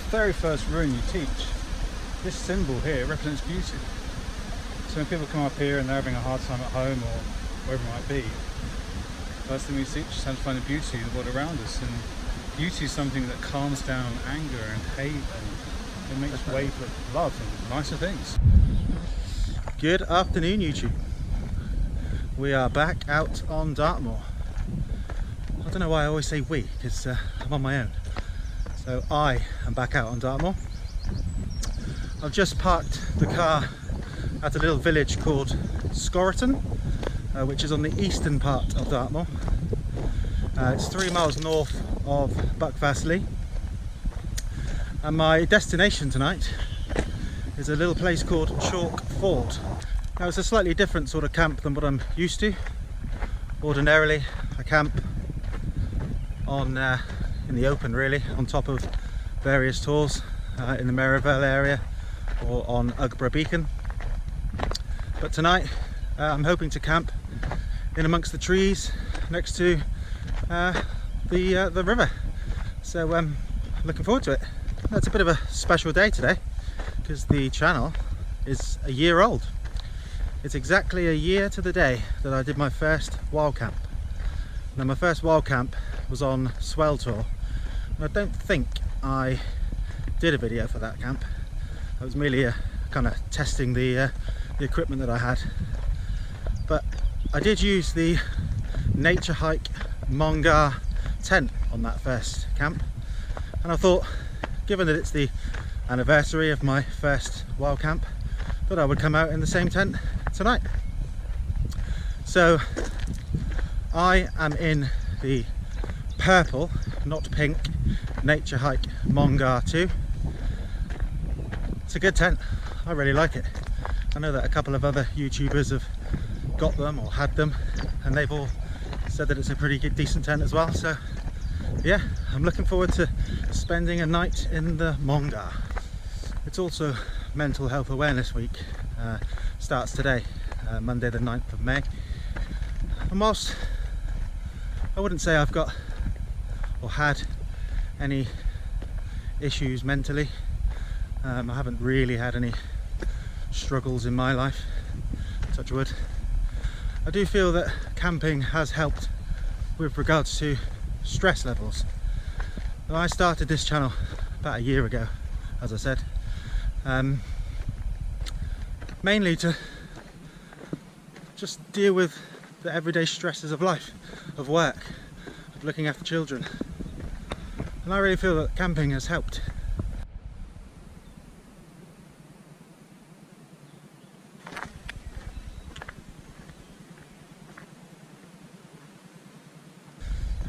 very first rune you teach, this symbol here represents beauty. So when people come up here and they're having a hard time at home or wherever it might be, first thing we teach is how to find the beauty in the world around us. And beauty is something that calms down anger and hate, and it makes way for love and nicer things. Good afternoon, YouTube. We are back out on Dartmoor. I don't know why I always say we, because I'm on my own. So I am back out on Dartmoor. I've just parked the car at a little village called Scorriton, which is on the eastern part of Dartmoor. It's 3 miles north of Buckfastleigh. And my destination tonight is a little place called Chalk Ford. Now it's a slightly different sort of camp than what I'm used to. Ordinarily I camp on in the open, really, on top of various tors in the Merivale area or on Ugborough Beacon. But tonight I'm hoping to camp in amongst the trees next to the river. So I'm looking forward to it. It's a bit of a special day today because the channel is a year old. It's exactly a year to the day that I did my first wild camp. Now my first wild camp was on Swell Tour, and I don't think I did a video for that camp. I was merely kind of testing the equipment that I had. But I did use the Naturehike Mongar tent on that first camp, and I thought, given that it's the anniversary of my first wild camp, that I would come out in the same tent tonight. So I am in the purple, not pink, Naturehike Mongar 2. It's a good tent, I really like it. I know that a couple of other YouTubers have got them or had them, and they've all said that it's a pretty good, decent tent as well. So yeah, I'm looking forward to spending a night in the Mongar. It's also Mental Health Awareness Week, starts today, Monday the 9th of May. And whilst I wouldn't say I've got or had any issues mentally, I haven't really had any struggles in my life, touch wood. I do feel that camping has helped with regards to stress levels. Now, I started this channel about a year ago, as I said, mainly to just deal with the everyday stresses of life, of work, of looking after children. And I really feel that camping has helped.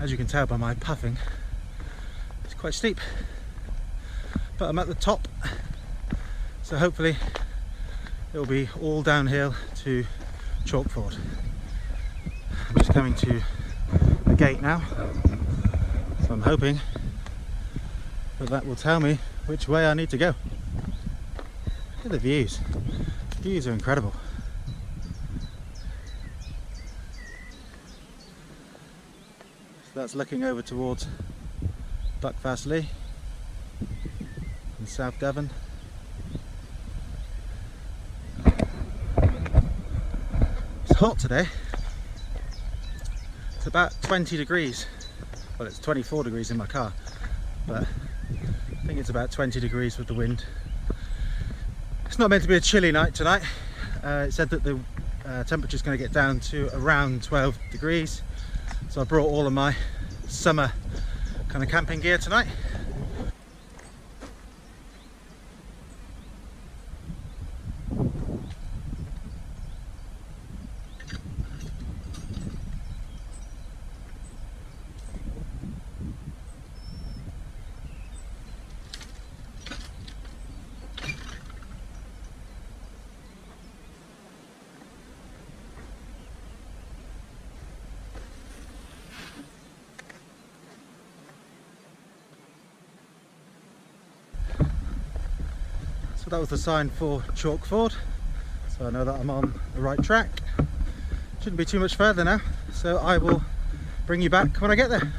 As you can tell by my puffing, it's quite steep, but I'm at the top, so hopefully it'll be all downhill to Chalk Ford. I'm just coming to the gate now, so I'm hoping that that will tell me which way I need to go. Look at the views. The views are incredible. So that's looking over towards Buckfastleigh in South Devon. It's hot today. It's about 20 degrees. Well, it's 24 degrees in my car, but I think it's about 20 degrees with the wind. It's not meant to be a chilly night tonight. It said that the temperature is going to get down to around 12 degrees. So I brought all of my summer kind of camping gear tonight. So that was the sign for Chalk Ford, so I know that I'm on the right track. Shouldn't be too much further now, so I will bring you back when I get there.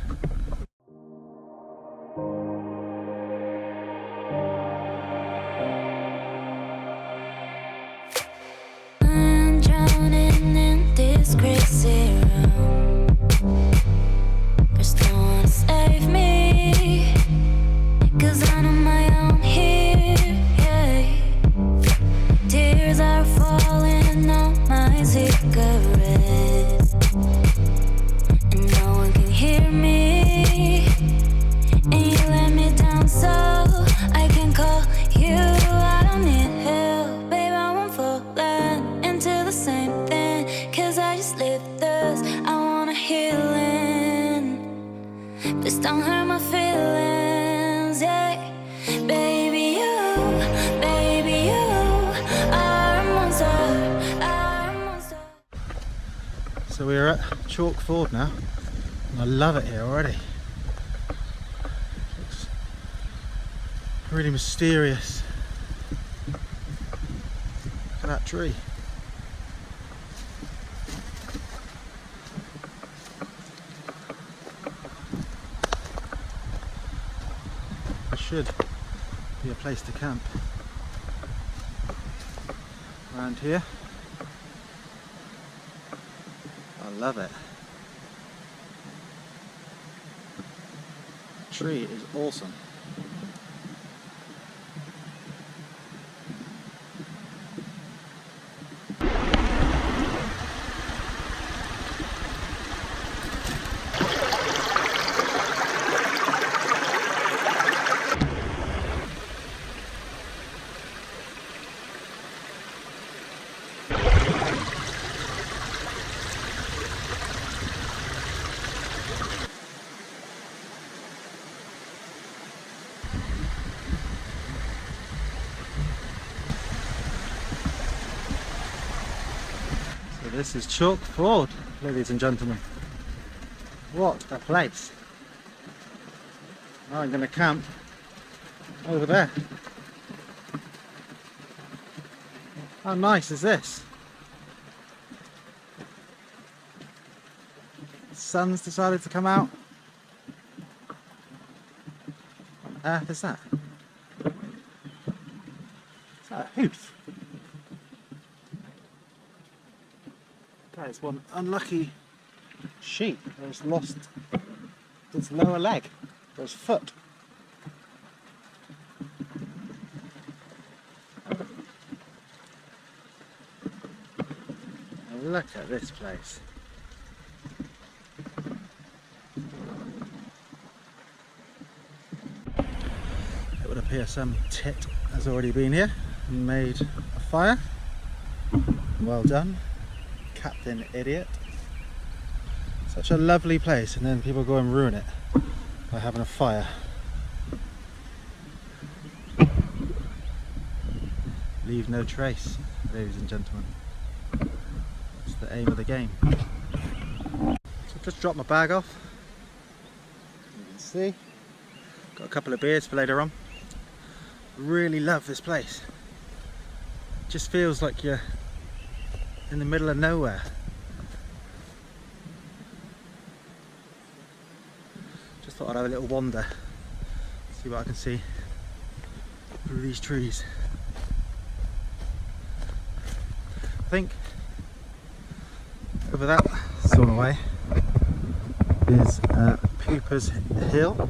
Just don't hurt my feelings, yeah. Baby, you are a monster, are a monster. So we're at Chalk Ford now, and I love it here already. Looks really mysterious. Look at that tree. Should be a place to camp around here. I love it. The tree is awesome. This is Chalk Ford, ladies and gentlemen. What a place. Now I'm going to camp over there. How nice is this? The sun's decided to come out. What on earth is that? Is that a hoof? That is one unlucky sheep that has lost its lower leg, or its foot. Now look at this place. It would appear some tit has already been here and made a fire. Well done, Captain Idiot. Such a lovely place, and then people go and ruin it by having a fire. Leave no trace, ladies and gentlemen. That's the aim of the game. So I've just dropped my bag off. You can see, got a couple of beers for later on. Really love this place. Just feels like you're in the middle of nowhere. Just thought I'd have a little wander, see what I can see through these trees. I think over that sort of way is Pooper's Hill.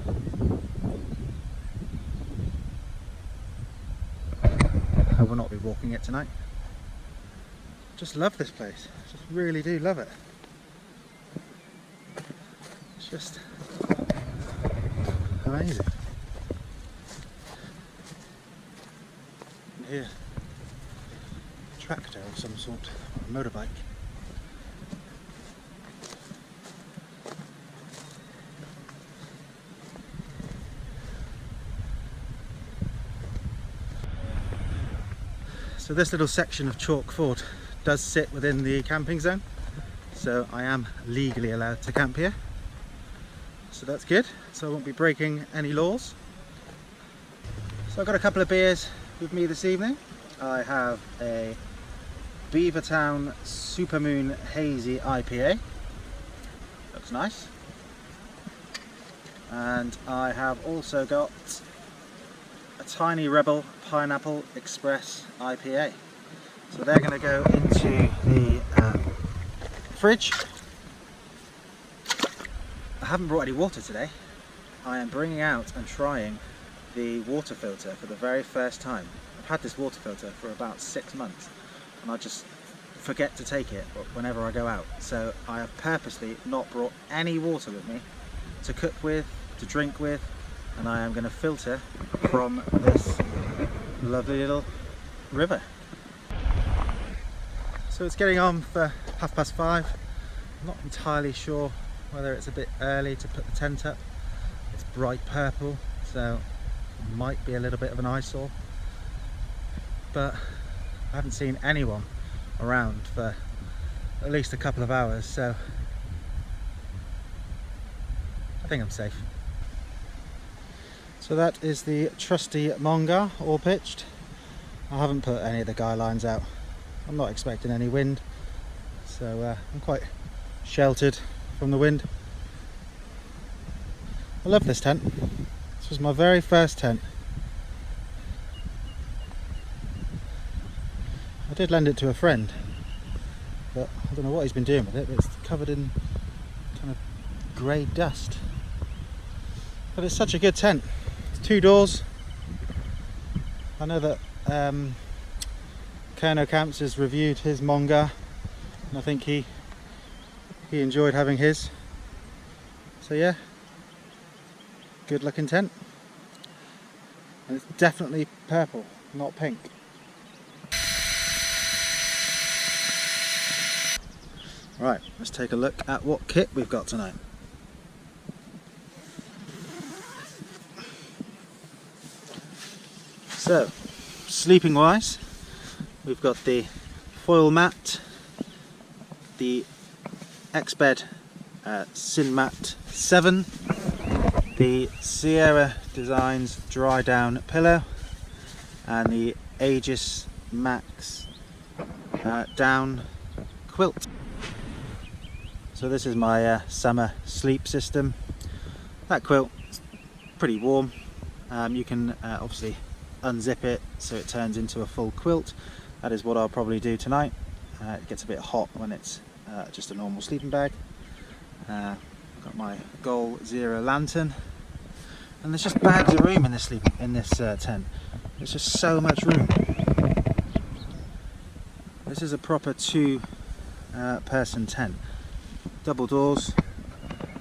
I will not be walking it tonight. Just love this place, just really do love it. It's just amazing. And here, a tractor of some sort, or a motorbike. So this little section of Chalk Ford does sit within the camping zone, so I am legally allowed to camp here, so that's good. So I won't be breaking any laws. So I've got a couple of beers with me this evening. I have a Beavertown Supermoon Hazy IPA, looks nice, and I have also got a Tiny Rebel Pineapple Express IPA. So they're going to go into the fridge. I haven't brought any water today. I am bringing out and trying the water filter for the very first time. I've had this water filter for about 6 months and I just forget to take it whenever I go out. So I have purposely not brought any water with me to cook with, to drink with, and I am going to filter from this lovely little river. So it's getting on for 5:30. I'm not entirely sure whether it's a bit early to put the tent up. It's bright purple, so it might be a little bit of an eyesore, but I haven't seen anyone around for at least a couple of hours, so I think I'm safe. So that is the trusty Mongar, all pitched. I haven't put any of the guy lines out. I'm not expecting any wind, so I'm quite sheltered from the wind. I love this tent. This was my very first tent. I did lend it to a friend, but I don't know what he's been doing with it, but it's covered in kind of grey dust. But it's such a good tent. It's 2 doors. I know that Kerno Camps has reviewed his Mongar, and I think he enjoyed having his. So yeah, good looking tent. And it's definitely purple, not pink. Right, let's take a look at what kit we've got tonight. So, sleeping wise, we've got the foil mat, the X-Bed Sin Mat 7, the Sierra Designs dry down pillow, and the Aegis Max down quilt. So this is my summer sleep system. That quilt is pretty warm. You can obviously unzip it so it turns into a full quilt. That is what I'll probably do tonight. It gets a bit hot when it's just a normal sleeping bag. I've got my Goal Zero lantern, and there's just bags of room in this tent. There's just so much room. This is a proper 2 person tent. Double doors,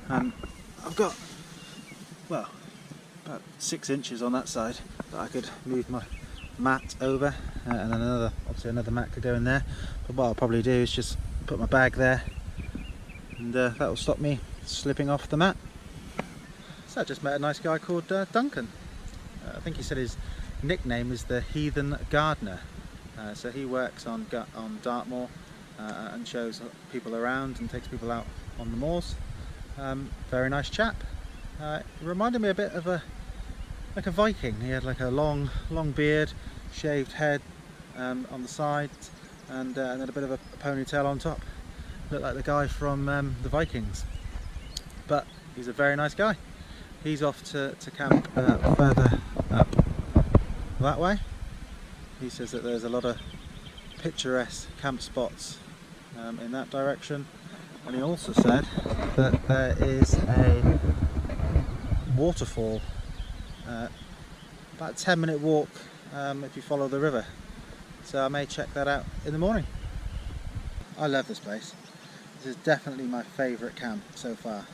and I've got, well, about 6 inches on that side that I could move my mat over, and then obviously another mat could go in there. But what I'll probably do is just put my bag there, and that will stop me slipping off the mat. So I just met a nice guy called Duncan. I think he said his nickname is the Heathen Gardener. So he works on Dartmoor and shows people around and takes people out on the moors. Very nice chap. It reminded me a bit of a Viking. He had like a long beard, shaved head on the sides, and then a bit of a ponytail on top. Looked like the guy from the Vikings. But he's a very nice guy. He's off to camp further up that way. He says that there's a lot of picturesque camp spots in that direction, and he also said that there is a waterfall about a 10-minute walk if you follow the river, so I may check that out in the morning. I love this place. This is definitely my favourite camp so far.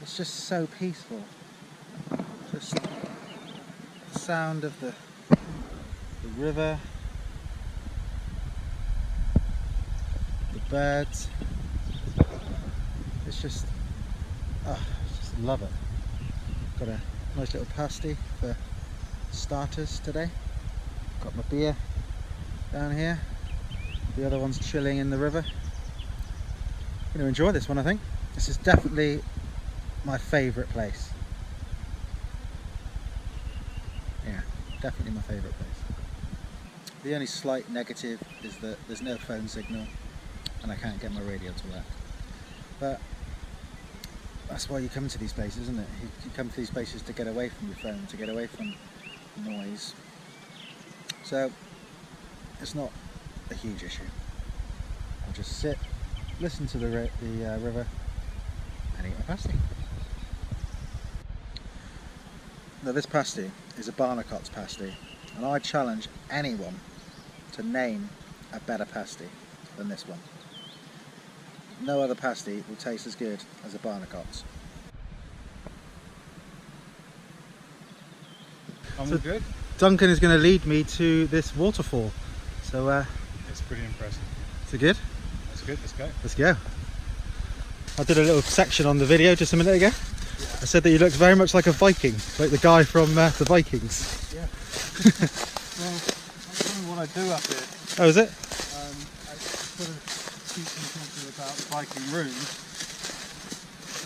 It's just so peaceful. Just the sound of the river, the birds. It's just, I just love it. Got a nice little pasty for starters today. Got my beer down here. The other one's chilling in the river. I'm going to enjoy this one, I think. This is definitely my favourite place. Yeah, definitely my favourite place. The only slight negative is that there's no phone signal and I can't get my radio to work. But that's why you come to these places, isn't it? You come to these places to get away from your phone, to get away from noise. So it's not a huge issue. I'll just sit, listen to the river, and eat my pasty. Now this pasty is a Barnacot's pasty, and I challenge anyone to name a better pasty than this one. No other pasty will taste as good as a Barnacot's. So good. Duncan is going to lead me to this waterfall. So It's pretty impressive. is it good? That's good, let's go. Let's go. I did a little section on the video just a minute ago. I said that you looked very much like a Viking, like the guy from the Vikings. Yeah. Well, that's kind of what I do up here. Oh, is it? I sort of teach and talk to you about the Viking runes.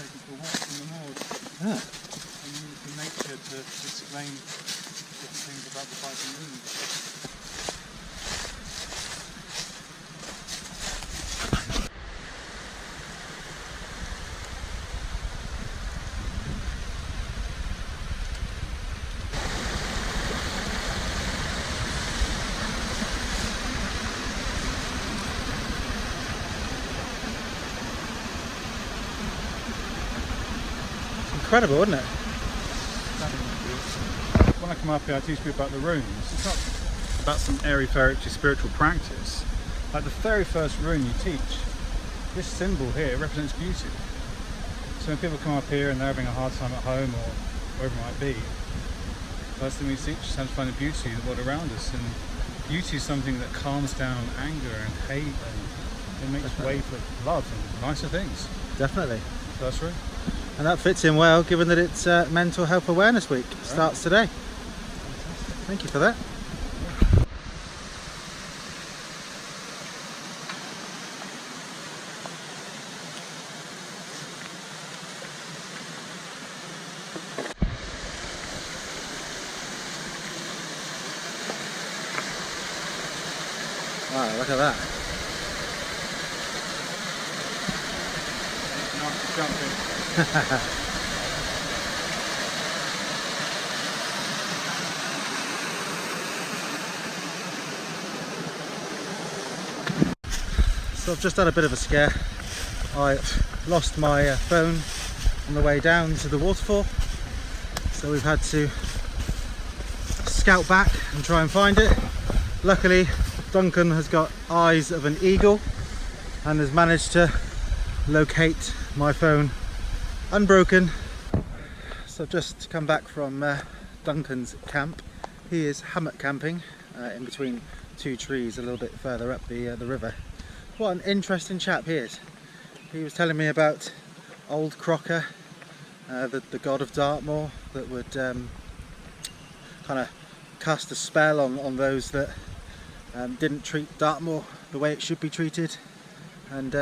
Take you for walks in the moors. Ah. And use the nature to explain different things about the Viking runes. Incredible, isn't it? When I come up here, I teach people about the runes. It's not about some airy-fairy spiritual practice. Like the very first rune you teach, this symbol here represents beauty. So when people come up here and they're having a hard time at home or wherever it might be, the first thing we teach is how to find the beauty of the world around us. And beauty is something that calms down anger and hate, and it makes way for love and nicer things. Definitely. First rune. And that fits in well, given that it's Mental Health Awareness Week. Starts today. Thank you for that. Wow, look at that. Nice jumping. So I've just had a bit of a scare. I lost my phone on the way down to the waterfall, so we've had to scout back and try and find it. Luckily Duncan has got eyes of an eagle and has managed to locate my phone unbroken. So I've just come back from Duncan's camp. He is hammock camping in between two trees a little bit further up the river. What an interesting chap he is. He was telling me about old Crocker, the god of Dartmoor, that would kind of cast a spell on those that didn't treat Dartmoor the way it should be treated. And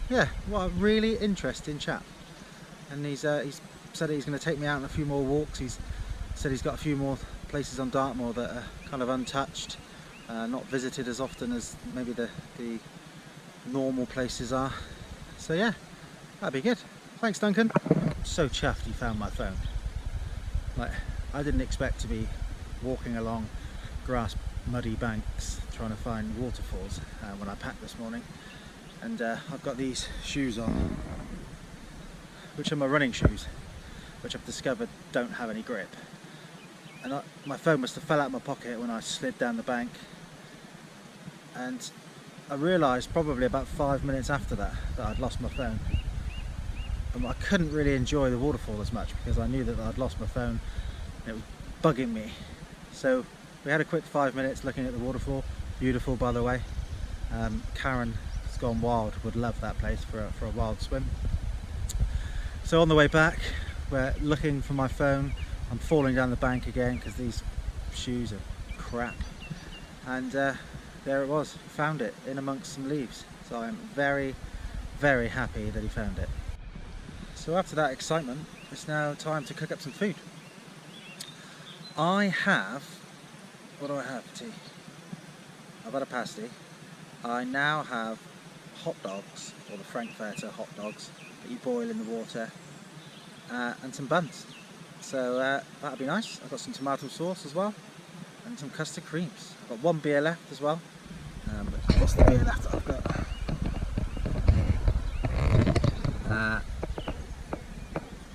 yeah, what a really interesting chap. And he's said he's going to take me out on a few more walks. He's said he's got a few more places on Dartmoor that are kind of untouched, not visited as often as maybe the normal places are. So yeah, that'd be good. Thanks, Duncan. I'm so chuffed he found my phone. Like, I didn't expect to be walking along grass muddy banks trying to find waterfalls when I packed this morning. And I've got these shoes on, which are my running shoes, which I've discovered don't have any grip. And my phone must have fell out of my pocket when I slid down the bank. And I realised probably about 5 minutes after that I'd lost my phone. And I couldn't really enjoy the waterfall as much because I knew that I'd lost my phone and it was bugging me. So we had a quick 5 minutes looking at the waterfall. Beautiful, by the way. Karen has gone wild, would love that place for a wild swim. So on the way back, we're looking for my phone. I'm falling down the bank again because these shoes are crap. And there it was, found it in amongst some leaves. So I'm very, very happy that he found it. So after that excitement, it's now time to cook up some food. I have, what do I have for tea? I've had a pasty. I now have hot dogs, or the Frankfurter hot dogs, that you boil in the water, and some buns. So that'll be nice. I've got some tomato sauce as well, and some custard creams. I've got one beer left as well. But what's the beer left that I've got?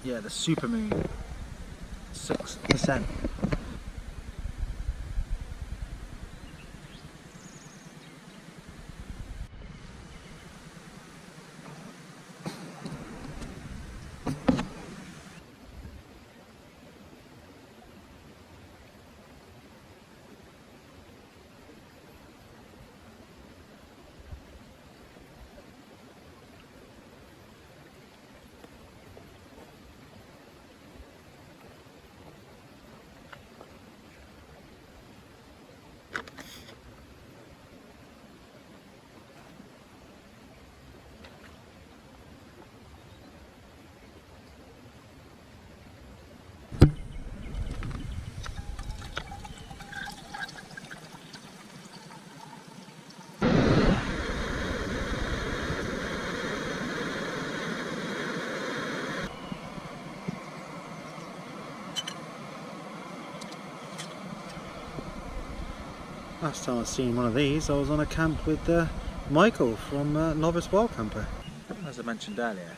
Yeah, the Supermoon, 6%. Last time I seen one of these, I was on a camp with Michael from Novice Wild Camper. As I mentioned earlier,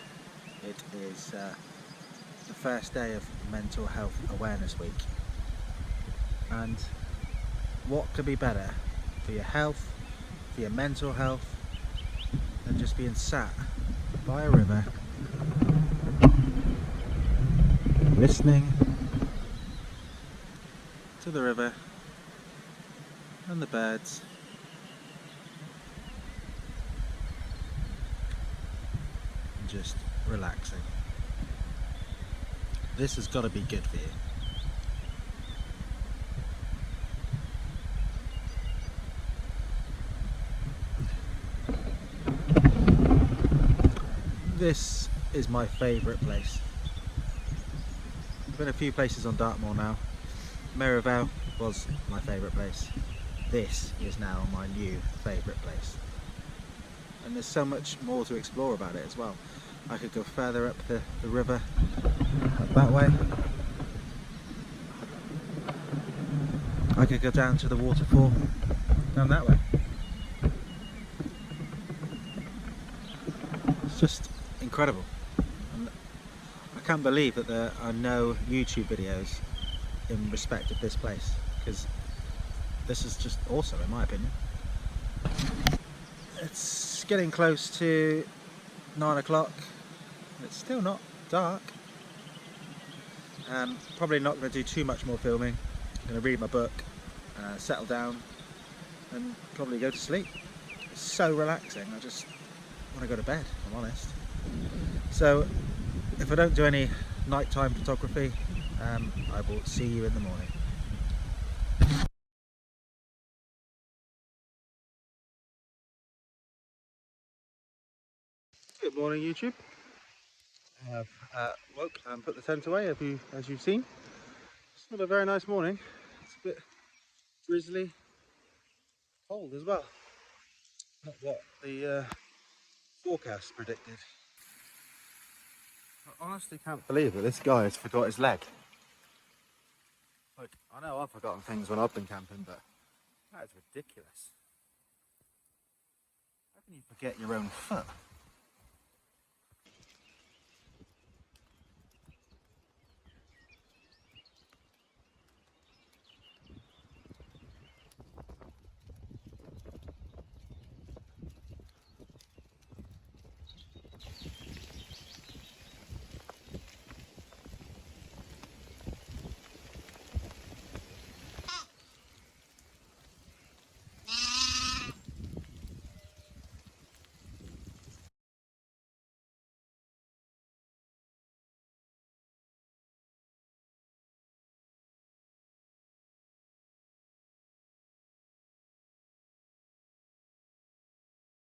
it is the first day of Mental Health Awareness Week, and what could be better for your health, for your mental health, than just being sat by a river, listening to the river and the birds, and just relaxing. This has got to be good for you. This is my favourite place. I've been a few places on Dartmoor now. Merivale was my favourite place. This is now my new favourite place. And there's so much more to explore about it as well. I could go further up the river, up that way. I could go down to the waterfall, down that way. It's just incredible. And I can't believe that there are no YouTube videos in respect of this place, because this is just awesome in my opinion. It's getting close to 9 o'clock. It's still not dark. Probably not going to do too much more filming. I'm going to read my book, settle down and probably go to sleep. It's so relaxing. I just want to go to bed, if I'm honest. So if I don't do any nighttime photography, I will see you in the morning. Good morning, YouTube. I have woke and put the tent away, as you've seen. It's not a very nice morning. It's a bit drizzly, cold as well. Not what the forecast predicted. I honestly can't believe that this guy has forgot his leg. Like, I know I've forgotten things when I've been camping, but that is ridiculous. How can you forget your own foot?